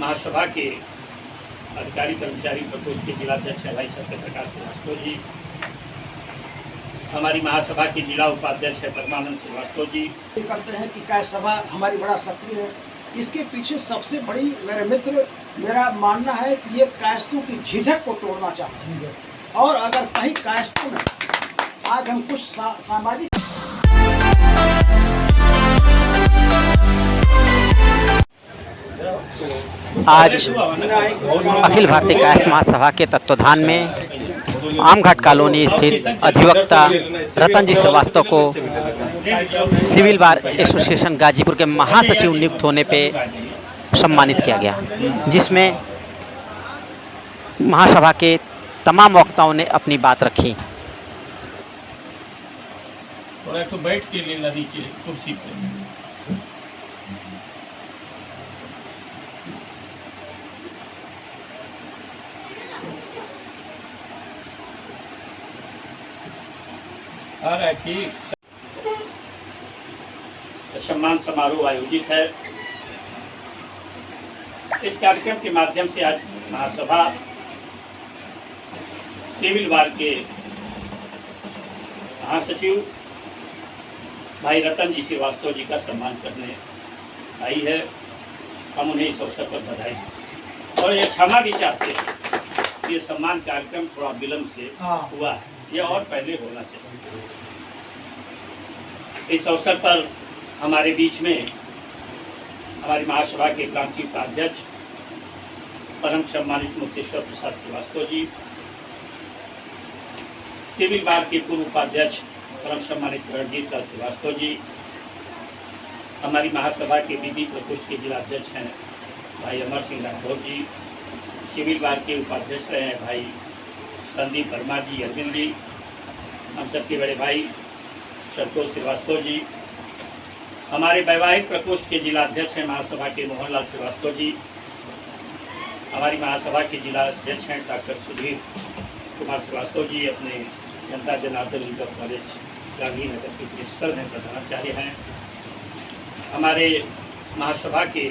महासभा के अधिकारी कर्मचारी प्रकोष्ठ के जिलाध्यक्ष है भाई सत्यप्रकाश श्रीवास्तव जी, हमारी महासभा के जिला उपाध्यक्ष है परमानंद श्रीवास्तव जी। करते हैं कि कायस्थ सभा हमारी बड़ा सक्रिय है। इसके पीछे सबसे बड़ी मेरे मित्र मेरा मानना है कि ये कायस्थों की झिझक को तोड़ना चाहते हैं और अगर कहीं कायस्थों में आज हम कुछ सामाजिक आज अखिल भारतीय कायस्थ महासभा के तत्वाधान में आमघाट कॉलोनी स्थित अधिवक्ता रतन जी श्रीवास्तव को सिविल बार एसोसिएशन गाजीपुर के महासचिव नियुक्त होने पे सम्मानित किया गया, जिसमें महासभा के तमाम वक्ताओं ने अपनी बात रखी। थोड़ा तो बैठ के ले लीजिए कुर्सी पे। ठीक, सम्मान समारोह आयोजित है। इस कार्यक्रम के माध्यम से आज महासभा सिविल बार के महासचिव भाई रतन जी श्रीवास्तव जी का सम्मान करने आई है। हम उन्हें इस अवसर पर बधाई और ये क्षमा भी चाहते हैं। ये सम्मान कार्यक्रम थोड़ा विलम्ब से हुआ है, ये और पहले होना चाहिए। इस अवसर पर हमारे बीच में हमारी महासभा के प्रांतीय उपाध्यक्ष परम सम्मानित मुक्तेश्वर प्रसाद श्रीवास्तव जी, सिविल बार के पूर्व उपाध्यक्ष परम सम्मानित रणजीत लाल श्रीवास्तव जी, हमारी महासभा के विधि प्रकोष्ठ के जिलाध्यक्ष हैं भाई अमर सिंह राठौर जी, सिविल बार के उपाध्यक्ष रहे हैं भाई संदीप वर्मा जी, अरविंद जी, हम सबके बड़े भाई संतोष श्रीवास्तव जी, हमारे वैवाहिक प्रकोष्ठ के जिलाध्यक्ष हैं महासभा के मोहनलाल श्रीवास्तव जी, हमारी महासभा के जिलाध्यक्ष हैं डॉक्टर सुधीर कुमार श्रीवास्तव जी, अपने जनता जनार्दन इंटर कॉलेज गांधीनगर के प्रिंसिपल हैं, प्रधानाचार्य हैं, हमारे महासभा के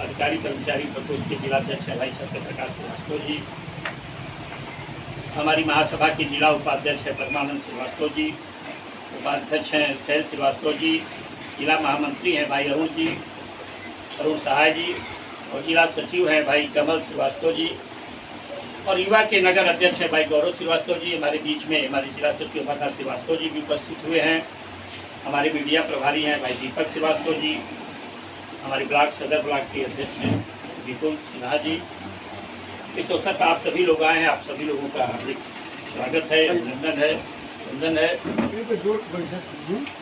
अधिकारी कर्मचारी प्रकोष्ठ के जिलाध्यक्ष हैं भाई सत्यप्रकाश श्रीवास्तव जी, हमारी महासभा के जिला उपाध्यक्ष है परमानंद श्रीवास्तव जी, उपाध्यक्ष हैं शैल श्रीवास्तव जी, जिला महामंत्री हैं भाई अरुण सहाय जी और जिला सचिव हैं भाई कमल श्रीवास्तव जी और युवा के नगर अध्यक्ष हैं भाई गौरव श्रीवास्तव जी। हमारे बीच में हमारे जिला सचिव अमरनाथ श्रीवास्तव जी भी उपस्थित हुए हैं। हमारे मीडिया प्रभारी हैं भाई दीपक श्रीवास्तव जी, हमारे ब्लॉक सदर ब्लॉक के अध्यक्ष हैं विपुल सिन्हा जी। इस अवसर पर आप सभी लोग आए हैं, आप सभी लोगों का हार्दिक स्वागत है, अभिनंदन है, वंदन है।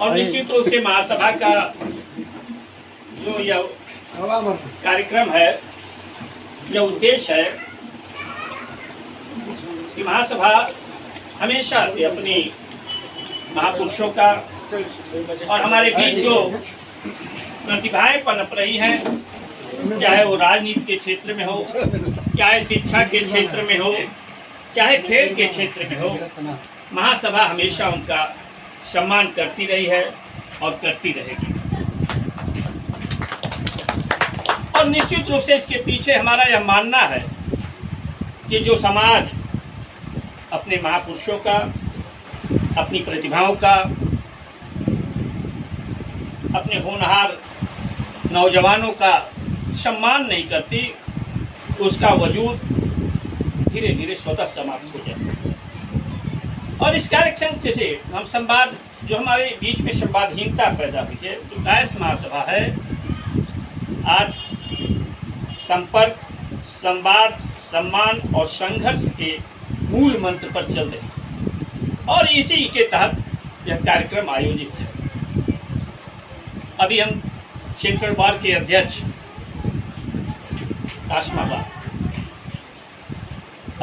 और निश्चित रूप से महासभा का जो यह कार्यक्रम है, यह उद्देश्य है कि महासभा हमेशा से अपनी महापुरुषों का और हमारे बीच जो प्रतिभाएं पनप रही हैं, चाहे वो राजनीति के क्षेत्र में हो, चाहे शिक्षा के क्षेत्र में हो, चाहे खेल के क्षेत्र में हो, महासभा हमेशा उनका सम्मान करती रही है और करती रहेगी। और निश्चित रूप से इसके पीछे हमारा यह मानना है कि जो समाज अपने महापुरुषों का, अपनी प्रतिभाओं का, अपने होनहार नौजवानों का सम्मान नहीं करती, उसका वजूद धीरे धीरे स्वतः समाप्त हो जाता है। और इस कार्यक्रम से हम संवाद, जो हमारे बीच में संवादहीनता पैदा हुई है, जो कायस्थ महासभा है, आज संपर्क, संवाद, सम्मान और संघर्ष के मूल मंत्र पर चल रही है और इसी के तहत यह कार्यक्रम आयोजित है। अभी हम सेंट्रल बार के अध्यक्ष काशमाबाद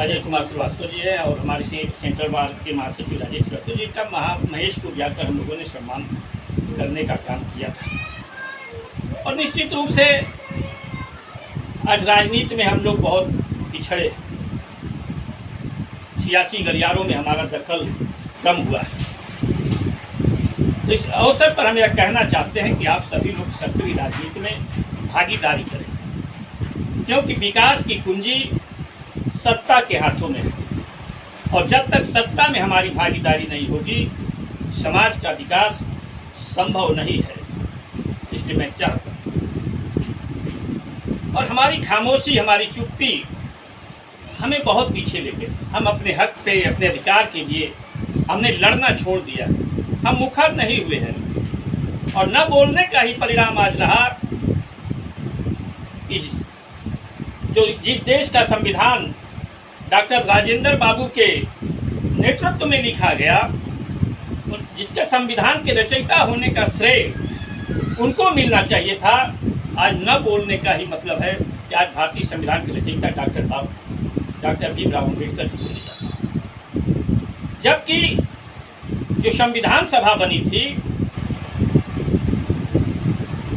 अजय कुमार श्रीवास्तव जी है और हमारे सेंट्रल बार के महासचिव राजेश श्रीवास्तव जी का महेशपुर जाकर हम लोगों ने सम्मान करने का काम किया था। और निश्चित रूप से आज राजनीति में हम लोग बहुत पिछड़े, सियासी गलियारों में हमारा दखल कम हुआ है। तो इस अवसर पर हम यह कहना चाहते हैं कि आप सभी लोग सक्रिय राजनीति में भागीदारी करें क्योंकि विकास की कुंजी सत्ता के हाथों में है और जब तक सत्ता में हमारी भागीदारी नहीं होगी समाज का विकास संभव नहीं है। इसलिए मैं चाहता हूँ और हमारी खामोशी, हमारी चुप्पी हमें बहुत पीछे लेके, हम अपने हक पे, अपने अधिकार के लिए हमने लड़ना छोड़ दिया, हम मुखर नहीं हुए हैं और न बोलने का ही परिणाम आज रहा। जिस देश का संविधान डॉक्टर राजेंद्र बाबू के नेतृत्व में लिखा गया, जिसके संविधान के रचयिता होने का श्रेय उनको मिलना चाहिए था, आज न बोलने का ही मतलब है कि आज भारतीय संविधान के रचयिता डॉक्टर भीमराव अम्बेडकर जी बोले जाते हैं। जबकि जो संविधान सभा बनी थी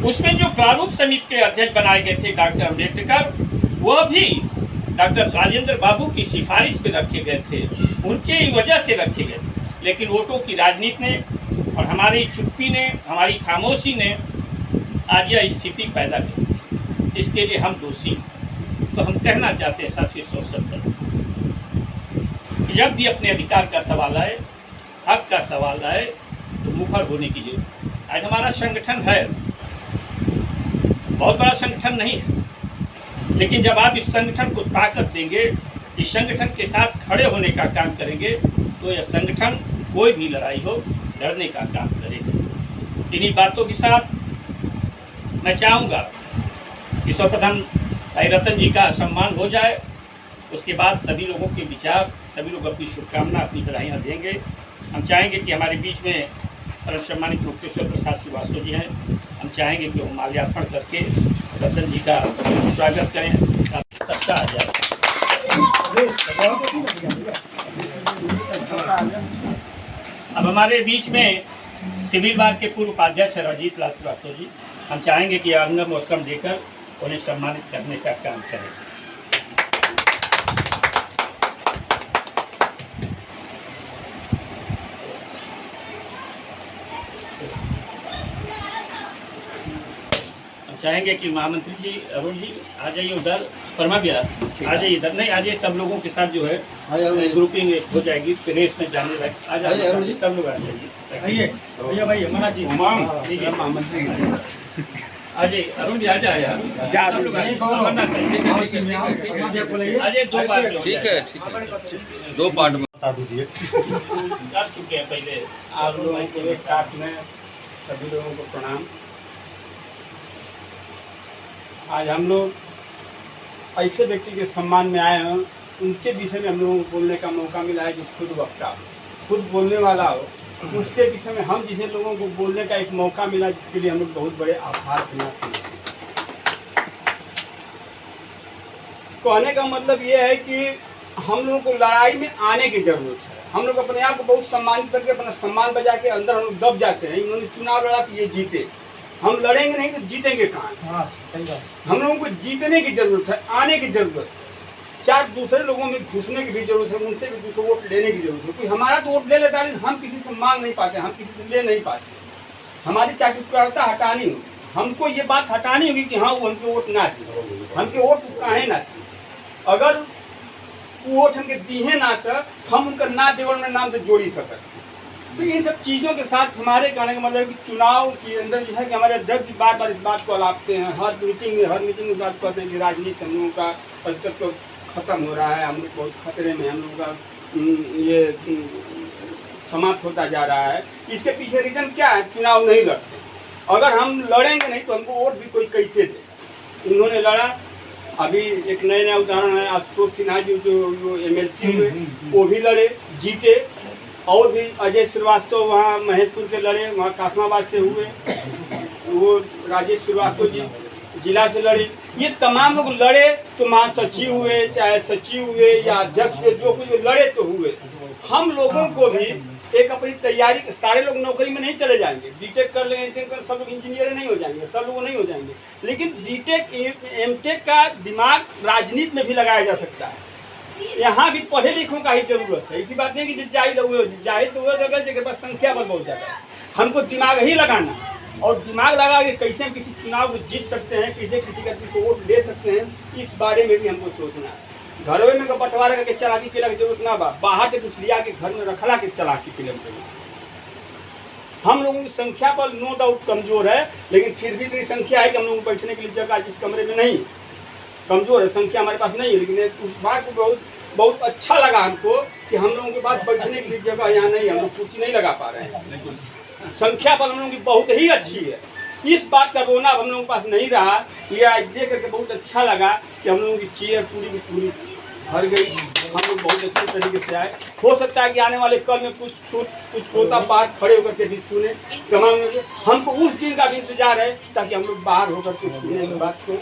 उसमें जो प्रारूप समिति के अध्यक्ष बनाए गए थे डॉक्टर अम्बेडकर, वह भी डॉक्टर राजेंद्र बाबू की सिफारिश पे रखे गए थे, उनके वजह से रखे गए थे। लेकिन वोटों की राजनीति ने और हमारी चुप्पी ने, हमारी खामोशी ने आज यह स्थिति पैदा की। इसके लिए हम दोषी। तो हम कहना चाहते हैं साथियों, सोच कि जब भी अपने अधिकार का सवाल आए, हक का सवाल आए, तो मुखर होने की जरूरत है। आज हमारा संगठन है, बहुत बड़ा संगठन नहीं है, लेकिन जब आप इस संगठन को ताकत देंगे, इस संगठन के साथ खड़े होने का काम करेंगे, तो यह संगठन कोई भी लड़ाई हो लड़ने का काम करेगा। इन्हीं बातों के साथ मैं चाहूँगा कि सर्वप्रथम भाई रतन जी का सम्मान हो जाए, उसके बाद सभी लोगों के विचार, सभी लोग अपनी शुभकामना, अपनी बधाइयाँ देंगे। हम चाहेंगे कि हमारे बीच में परम सम्मानित मुक्तेश्वर प्रसाद श्रीवास्तव जी हैं, हम चाहेंगे कि वो माल्यार्पण करके रतन जी का स्वागत करें। सबका आ जाए। अब हमारे बीच में सिविल बार के पूर्व उपाध्यक्ष रंजीत लाल श्रीवास्तव जी, हम चाहेंगे कि अंगम वस्त्रम देकर उन्हें सम्मानित करने का काम करें। चाहेंगे कि महामंत्री जी, अरुण जी आ जाइए उधर, परमा भी आ जाइए इधर, नहीं आ जाइए, सब लोगों के साथ जो है ग्रुपिंग हो जाएगी, प्रेस में जाने लगे, आ जाइए सब लोग आ जाइए। भैया भाई हमारा जी महामंत्री आ जाइए, अरुण जी आ जाए यार, दो पार्ट, ठीक है दो पार्ट में बता दीजिए। कर चुके हैं पहले आप लोगों के साथ में, सभी लोगों को प्रणाम। आज हम लोग ऐसे व्यक्ति के सम्मान में आए हैं, उनके विषय में हम लोगों को बोलने का मौका मिला है जो खुद वक्ता, खुद बोलने वाला हो, उसके विषय में हम जिसे लोगों को बोलने का एक मौका मिला, जिसके लिए हम लोग बहुत बड़े आभार प्रकट करते हैं। कहने का मतलब ये है कि हम लोगों को लड़ाई में आने की जरूरत है। हम लोग अपने आप को बहुत सम्मानित करके अपना सम्मान बजा के अंदर हम लोग दब जाते हैं। इन्होंने चुनाव लड़ा कि ये जीते, हम लड़ेंगे नहीं तो जीतेंगे कहाँ? सही बात। हम लोगों को जीतने की जरूरत है, आने की जरूरत है, चार दूसरे लोगों में घुसने की भी जरूरत है, उनसे भी कुछ वोट लेने की जरूरत है। कोई हमारा तो वोट ले लेता है, हम किसी से मांग नहीं पाते, हम किसी से ले नहीं पाते। हमारी चाटुकारिता हटानी होगी, हमको ये बात हटानी होगी कि हाँ वो हमके वोट ना दी, हमके वोट काहे ना दी। अगर वो वोट हमके दिए ना तो हम उनका ना देवल में नाम तो जोड़ी सकते। तो इन सब चीज़ों के साथ हमारे कहने का मतलब कि चुनाव के अंदर जो है कि हमारे अध्यक्ष बार बार इस बात को अलापते हैं, हर मीटिंग में बात कहते हैं कि राजनीति हम लोगों का अस्तित्व तो ख़त्म हो रहा है, हम लोग बहुत खतरे में, हम लोगों का ये समाप्त होता जा रहा है। इसके पीछे रीज़न क्या है? चुनाव नहीं लड़ते। अगर हम लड़ेंगे नहीं तो हमको वोट भी कोई कैसे दे। इन्होंने लड़ा, अभी एक नया उदाहरण है, आशुतोष सिन्हा जी जो MLC हुए वो भी लड़े, जीते। और भी अजय श्रीवास्तव वहाँ महेशपुर के लड़े, वहाँ कासमाबाद से हुए, वो राजेश श्रीवास्तव जी जिला से लड़े। ये तमाम लोग लड़े, तो महासचिव हुए, चाहे सचिव हुए या अध्यक्ष हुए, जो कुछ लड़े तो हुए। हम लोगों को भी एक अपनी तैयारी, सारे लोग नौकरी में नहीं चले जाएंगे, बीटेक कर लेंगे, सब लोग इंजीनियर नहीं हो जाएंगे, सब लोग नहीं हो जाएंगे, लेकिन बीटेक एमटेक का दिमाग राजनीति में भी लगाया जा सकता है। यहाँ भी पढ़े लिखों का ही जरूरत है। इसी बात नहीं कि जाहिल हुए तो अगर जगह पर संख्या बल बहुत ज़्यादा है, हमको दिमाग ही लगाना, और दिमाग लगा कि कैसे हम किसी चुनाव को जीत सकते हैं, कैसे किसी का को वोट ले सकते हैं, इस बारे में भी हमको सोचना है। घरों में बंटवारा करके चलाकी के जरूरत ना बा, बाहर से कुछ लिया के घर में रखला के चलाकी के लिए। हम लोगों की संख्या पर नो डाउट कमजोर है, लेकिन फिर भी इतनी संख्या है कि हम लोगों को बैठने के लिए जगह जिस कमरे में नहीं, कमजोर है, संख्या हमारे पास नहीं है। लेकिन उस बात को बहुत अच्छा लगा हमको कि हम लोगों के पास बैठने के लिए जगह यहाँ नहीं है, हम लोग कुर्सी नहीं लगा पा रहे हैं। संख्या पर हम लोगों की बहुत ही अच्छी है। इस बात का रोना हम लोगों के पास नहीं रहा। ये आज देख करके बहुत अच्छा लगा कि हम लोगों की चेयर पूरी की पूरी भर गई। हम लोग बहुत अच्छे तरीके से आए। हो सकता है कि आने वाले कल में कुछ श्रोता बात खड़े होकर के भी सुने। हमको उस दिन का भी इंतजार है ताकि हम लोग बाहर होकर के सुने इस बात को।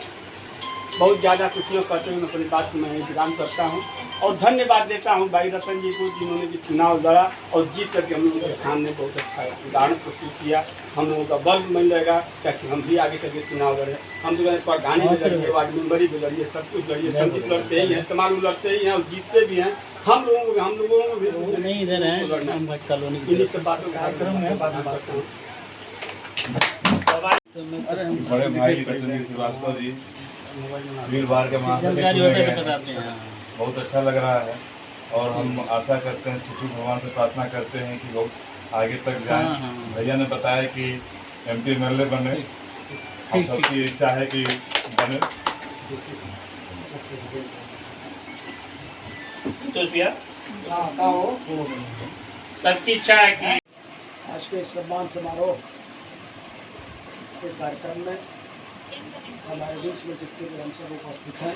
बहुत ज़्यादा कुछ न करते हुए अपनी बात को मैं इंतजाम करता हूँ और धन्यवाद देता हूँ भाई रतन जी को, जिन्होंने कि चुनाव लड़ा और जीत करके हम लोगों के सामने बहुत अच्छा उदाहरण प्रस्तुत किया। हम लोगों का बल मिल रहेगा ताकि हम भी आगे करके चुनाव लड़ें। हम तो प्रधानी भी लड़िए, वार्ड मेंबरी भी लड़िए, सब कुछ लड़िए, संजीत लड़ते ही हैं, तमाम लोग लड़ते ही हैं और जीतते भी हैं। हम लोगों को भी इन्हीं सब बातों का बड़े भाई रतन श्रीवास्तव जी भीड़ भाड़ के बहुत अच्छा लग रहा है और हम आशा करते हैं, छुट्टी भगवान से प्रार्थना करते हैं कि बहुत आगे तक जाएं। भैया ने बताया कि MP MLA बने, हम सबकी इच्छा है कि बने। तो सबकी इच्छा है कि आज के सम्मान समारोह के कार्यक्रम में हमारे बीच में जिसके लिए हम सब उपस्थित हैं,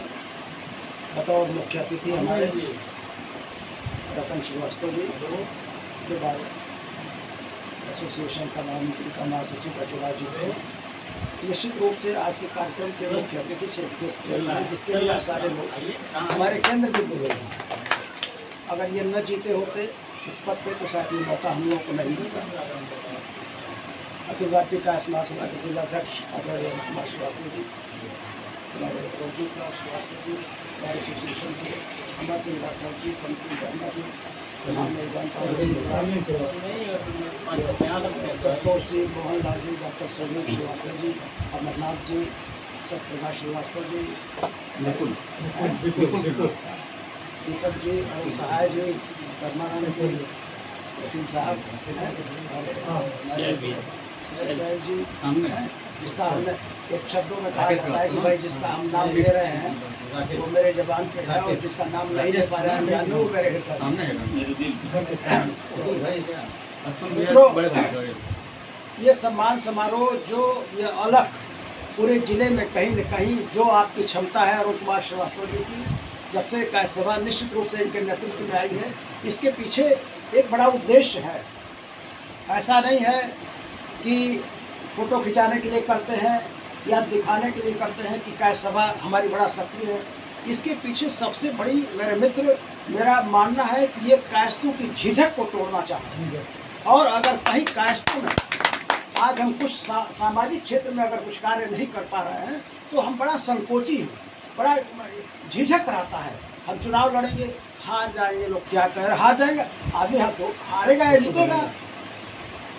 बतौर मुख्य अतिथि हमारे रतन श्रीवास्तव जी, के बाद एसोसिएशन का महामंत्री का महासचिव का चुनाव जीते। निश्चित रूप से आज के कार्यक्रम के मुख्य अतिथि जिसके लिए सारे लोग हमारे केंद्र के बुरे हैं। अगर ये न जीते होते इस पद पे तो शायद ये मौका हम लोगों को नहीं मिलता। अखिल भारतीय कायस्थ महासभा के जिलाध्यक्ष आदरणीय कुमार श्रीवास्तव जी, हमारे रोजीत श्रीवास्तव जी, हमारे एसोसिएशन से अमर सिंह राठौर जी, संतोष वर्मा जी, संतोष जी, मोहन लाल जी, डॉक्टर सोनी श्रीवास्तव जी, अमरनाथ जी, सत्यप्रकाश श्रीवास्तव जी, दीपक जी, अरुण सहाय जी, परमानंद जी, वकील साहब साहब जी, जिसका हमने एक शब्दों में कहा जाता है कि भाई जिसका हम नाम ले रहे हैं वो मेरे जबान पे है और जिसका नाम नहीं ले पा रहे हैं वो मेरे मित्रों, ये सम्मान समारोह जो ये अलग पूरे जिले में कहीं न कहीं जो आपकी क्षमता है अरुण कुमार श्रीवास्तव जी की, जब से कायस्थ सभा निश्चित रूप से इनके नेतृत्व में आई है, इसके पीछे एक बड़ा उद्देश्य है। ऐसा नहीं है कि फ़ोटो खिंचाने के लिए करते हैं या दिखाने के लिए करते हैं कि कायस्थ सभा हमारी बड़ा सक्रिय है। इसके पीछे सबसे बड़ी मेरे मित्र मेरा मानना है कि ये कायस्थों की झिझक को तोड़ना चाहते हैं। और अगर कहीं कायस्थों में आज हम कुछ सामाजिक क्षेत्र में अगर कुछ कार्य नहीं कर पा रहे हैं तो हम बड़ा संकोची हैं, बड़ा झिझक रहता है। हम चुनाव लड़ेंगे, हार जाएंगे, लोग क्या कह रहे हार जाएंगे, आदमी हारेगा या जीतेगा।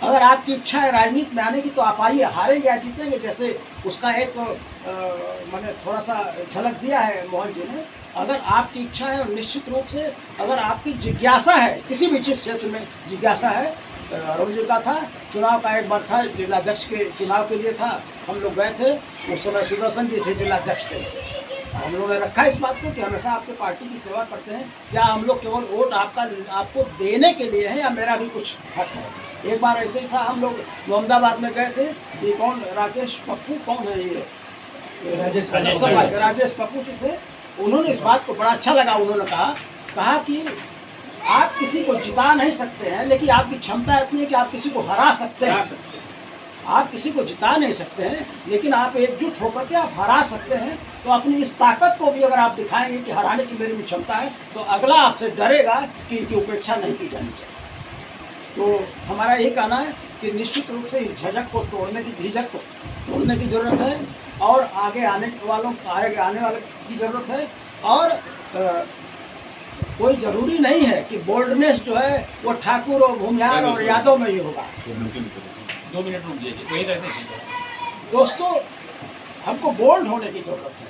अगर आपकी इच्छा है राजनीति में आने की तो आप आइए, हारेंगे या जीतेंगे। जैसे उसका एक मैंने थोड़ा सा झलक दिया है मोहन जी ने। अगर आपकी इच्छा है और निश्चित रूप से अगर आपकी जिज्ञासा है, किसी भी चीज़ क्षेत्र में जिज्ञासा है, अरुण जी का था, चुनाव का एक बार था, जिलाध्यक्ष के चुनाव के लिए था, हम लोग गए थे, उस समय सुदर्शन जी थे जिलाध्यक्ष थे। हम लोगों ने रखा इस बात को कि हमेशा आपके पार्टी की सेवा करते हैं, क्या हम लोग केवल वोट आपको देने के लिए है या मेरा भी कुछ हक है। एक बार ऐसे ही था, हम लोग मोहम्मदाबाद में गए थे, ये कौन राकेश पप्पू कौन है, ये राजेश पप्पू जी थे। उन्होंने इस बात को बड़ा अच्छा लगा, उन्होंने कहा कि आप किसी को जिता नहीं सकते हैं, लेकिन आपकी क्षमता इतनी है कि आप किसी को हरा सकते हैं। आप किसी को जिता नहीं सकते हैं, लेकिन आप एकजुट होकर के आप हरा सकते हैं। तो अपनी इस ताकत को भी अगर आप दिखाएंगे कि हराने की मेरी भी क्षमता है, तो अगला आपसे डरेगा कि इनकी उपेक्षा नहीं की जानी चाहिए। तो हमारा ये कहना है कि निश्चित रूप से इस झिझक को तोड़ने की ज़रूरत है और आगे आने वाले की ज़रूरत है। और कोई ज़रूरी नहीं है कि बोल्डनेस जो है वो ठाकुर और भूमिहार और यादव में ही होगा। 2 मिनट रुक लीजिए, वही रहते हैं। दोस्तों, हमको बोल्ड होने की जरूरत है,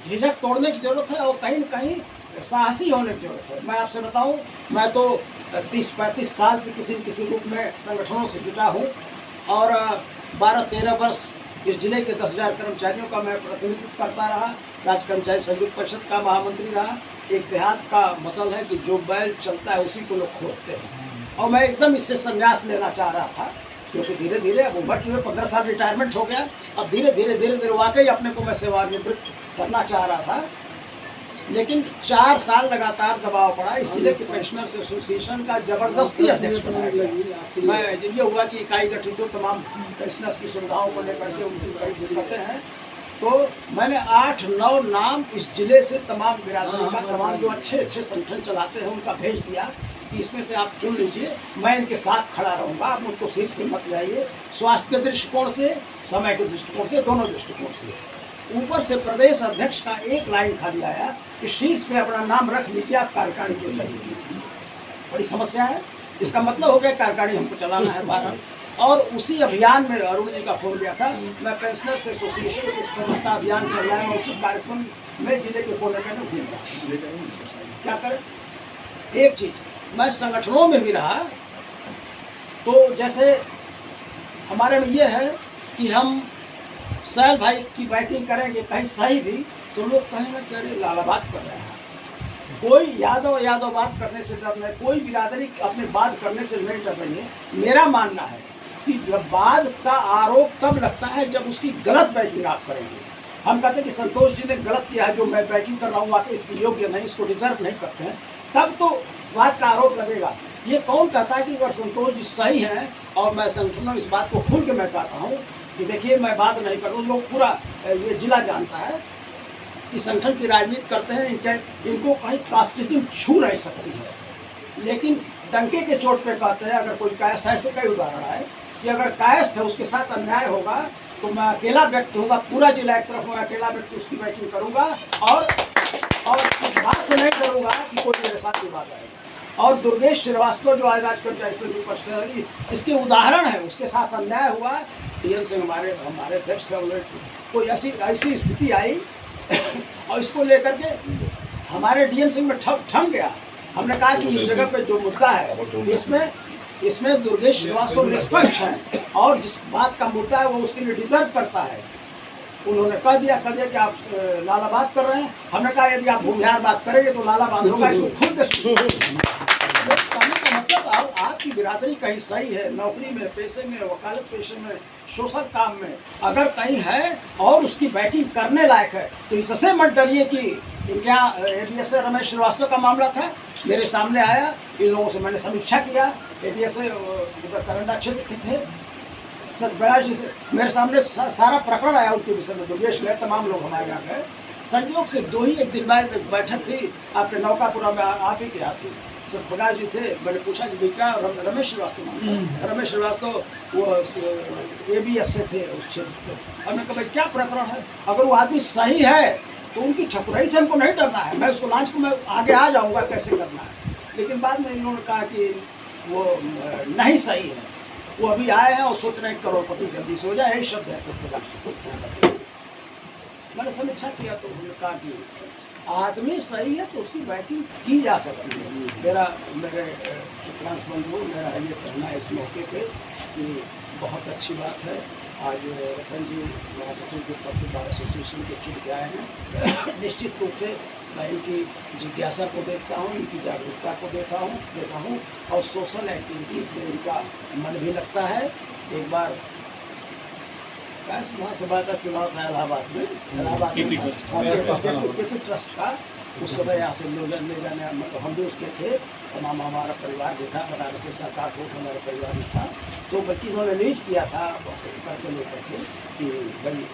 झिझक तोड़ने की जरूरत है और कहीं न कहीं साहसी होने की जरूरत है। मैं आपसे बताऊं, मैं तो 30-35 साल से किसी न किसी रूप में संगठनों से जुटा हूं और 12-13 वर्ष इस जिले के 10,000 कर्मचारियों का मैं प्रतिनिधित्व करता रहा। राज्य कर्मचारी संयुक्त परिषद का महामंत्री रहा। एक देहात का मसल है कि जो बैल चलता है उसी को लोग खोदते हैं, और मैं एकदम इससे संन्यास लेना चाह रहा था, क्योंकि धीरे धीरे अब उम्र में 15 साल रिटायरमेंट हो गया। अब धीरे धीरे वाकई अपने को मैं सेवानिवृत्त करना चाह रहा था, लेकिन 4 साल लगातार दबाव पड़ा। इस जिले के पेंशनर्स एसोसिएशन का जबरदस्ती अध्यक्ष बनाया गया। मैं ये हुआ कि इकाई गठित हो, तमाम पेंशनर्स की सुविधाओं को लेकर के उनकी कई दिक्कतें हैं, तो मैंने 8-9 नाम इस जिले से तमाम बिरादरी का, तमाम जो अच्छे संगठन चलाते हैं उनका भेज दिया कि इसमें से आप चुन लीजिए, मैं इनके साथ खड़ा रहूँगा, आप मुझको शीर्ष पे मत जाइए। स्वास्थ्य के दृष्टिकोण से, समय के दृष्टिकोण से, दोनों दृष्टिकोण से। ऊपर से प्रदेश अध्यक्ष का एक लाइन खाली आया कि शीर्ष पे अपना नाम रख लीजिए, आप कार्यकारिणी जो चाहिए। बड़ी समस्या है। इसका मतलब हो गया कार्यकारिणी हमको चलाना है बाहर। और उसी अभियान में अरुण जी का फोन गया था, मैं पेंशनर्स एसोसिएशन के सदस्यता अभियान चल रहा है, मैं उसी कार्यक्रम में जिले के कोने में घूम रहा। क्या करें? एक चीज, मैं संगठनों में भी रहा, तो जैसे हमारे में ये है कि हम सैल भाई की बैटिंग करेंगे कहीं सही भी, तो लोग कहेंगे कि अरे लाला बात कर रहे हैं। कोई यादव बात करने से डर नहीं, कोई बिरादरी अपने बात करने से नहीं डर रही है। मेरा मानना है कि बाद का आरोप तब लगता है जब उसकी गलत बैटिंग आप करेंगे। हम कहते हैं कि संतोष जी ने गलत किया है, जो मैं बैटिंग कर रहा हूँ वाकई इसके योग्य नहीं, इसको डिजर्व नहीं करते हैं, तब तो बात का आरोप लगेगा। ये कौन कहता है कि अगर संतोष जी सही हैं, और मैं संगठनों इस बात को खुल के मैं कहता हूँ कि देखिए मैं बात नहीं कर रहा हूँ, लोग पूरा ये जिला जानता है कि संगठन की राजनीति करते हैं, इनको कहीं कॉन्स्टिट्यूशन छू नहीं सकती है, लेकिन डंके के चोट पे कहते हैं। अगर कोई कायस्थ है, ऐसे कई उदाहरण है कि अगर कायस्थ है उसके साथ अन्याय होगा तो मैं अकेला व्यक्ति होगा, पूरा जिला एक तरफ मैं अकेला व्यक्ति उसकी बैटिंग करूँगा, और इस बात से नहीं करूँगा कि कोई मेरे साथ विवाद आएगा। और दुर्गेश श्रीवास्तव जो आज राज्य कर्मचारी संयुक्त परिषद, इसके उदाहरण है, उसके साथ अन्याय हुआ। DN सिंह हमारे अध्यक्ष थे, कोई ऐसी स्थिति आई और इसको लेकर के हमारे DN सिंह में ठम गया। हमने कहा कि इस जगह पे जो मुद्दा है इसमें दुर्गेश श्रीवास्तव निष्पक्ष है, और जिस बात का मुद्दा है वो उसके लिए डिजर्व करता है। उन्होंने कह दिया कि आप लाला बात कर रहे हैं। हमने कहा यदि आप भूमिहार बात करेंगे तो लाला बात होगा, इसको खुल के कहने का मतलब आपकी बिरादरी कहीं सही है, नौकरी में, पैसे में, वकालत पेशे में, सोशल काम में अगर कहीं है और उसकी बैटिंग करने लायक है, तो इससे मत डरिए कि क्या ABS रमेश श्रीवास्तव का मामला था, मेरे सामने आया, इन लोगों से मैंने समीक्षा किया। ABS उधर करंडा क्षेत्र के थे, सतबयाज जी से मेरे सामने सारा प्रकरण आया उनके विषय में। दुर्गेश गए, तमाम लोग हमारे यहाँ गए। संयोग से 2 ही एक दिन बाद बैठक थी आपके नौकापुरा में, आप ही के यहाँ थी, सतबयाज जी थे। मैंने पूछा कि क्या रमेश श्रीवास्तव नाम, रमेश श्रीवास्तव वो ABS से थे उस क्षेत्र में। हमने कहा भाई क्या प्रकरण है, अगर वो आदमी सही है तो उनकी ठकुराई से हमको नहीं डरना है, मैं उसको लांच को मैं आगे आ जाऊँगा कैसे करना है। लेकिन बाद में इन्होंने कहा कि वो नहीं सही है, वो अभी आए हैं और सोच रहे हैं करोड़पति जल्दी से हो जाए, यही शब्द है सबके। मैंने समीक्षा किया तो उन्होंने कहा कि आदमी सही है तो उसकी बैटिंग की जा सकती है। मेरे ट्रांस बंधु, मेरा ये कहना है इस मौके पे कि बहुत अच्छी बात है, आज रतन जी महासचिव के पद पर बार एसोसिएशन के चुन के आए हैं। निश्चित रूप से मैं इनकी जिज्ञासा को देखता हूँ, इनकी जागरूकता को देखता हूँ और सोशल एक्टिविटीज़ में इनका मन भी लगता है। एक बार कैश महासभा का चुनाव था इलाहाबाद में, किसी ट्रस्ट का, उस समय यहाँ से ले जाने मतलब हम भी उसके थे, तमाम हमारा परिवार भी था, बनारस से 7-8 लोग हमारा परिवार भी था। तो बल्कि उन्होंने लीड किया था करके लेकर के कि भाई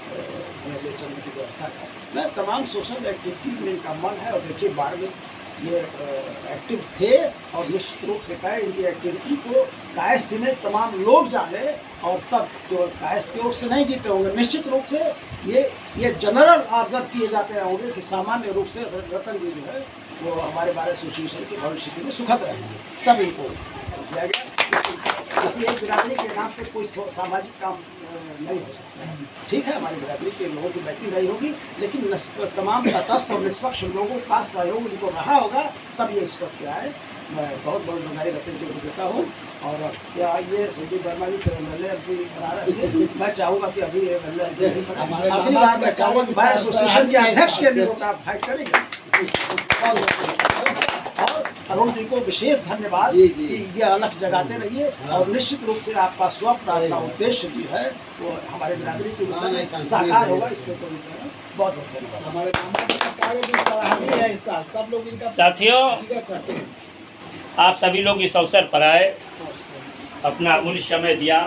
हमें ले चलने की व्यवस्था का। मैं तमाम सोशल एक्टिविटीज में इनका मन है, और देखिए बार में ये एक्टिव थे, और निश्चित रूप से कहे इनकी एक्टिविटी को कायस्थ में तमाम लोग जाने, और तब केवल कायस्थ की ओर से नहीं जीते होंगे, निश्चित रूप से ये जनरल ऑब्जर्व किए जाते होंगे कि सामान्य रूप से रतन जी जो है वो हमारे बार एसोसिएशन के भविष्य के लिए सुखद रहेंगे, तब इनको किया गया। किसी एक बिरादरी के नाम पे कोई सामाजिक काम नहीं हो सकता है। ठीक है, हमारी बिरादरी के लोगों की बैठकी रही होगी, लेकिन तमाम तटस्थ और निष्पक्ष लोगों का सहयोग उनको रहा होगा, तब ये इस वक्त क्या है। मैं बहुत बहुत बधाई रतन जी को देता हूँ। और क्या ये संजीव वर्मा जी MLA बना रहे थे, मैं चाहूँगा कि अभी अगली बार मैं चाहूँगा कि बार एसोसिएशन के अध्यक्ष के लिए आप फाइट करेंगे। और अरुण जी को विशेष धन्यवाद कि ये अलग जगाते रहिए, और निश्चित रूप से आपका स्वप्न, आपका उद्देश्य जो है वो हमारे बिरादरी के विषय में साकार होगा। इसमें कोई बहुत बहुत धन्यवाद। हमारे कार्य भी सराहनीय है, सब लोग इनका साथियों, आप सभी लोग इस अवसर पर आए, अपना अमूल्य समय दिया।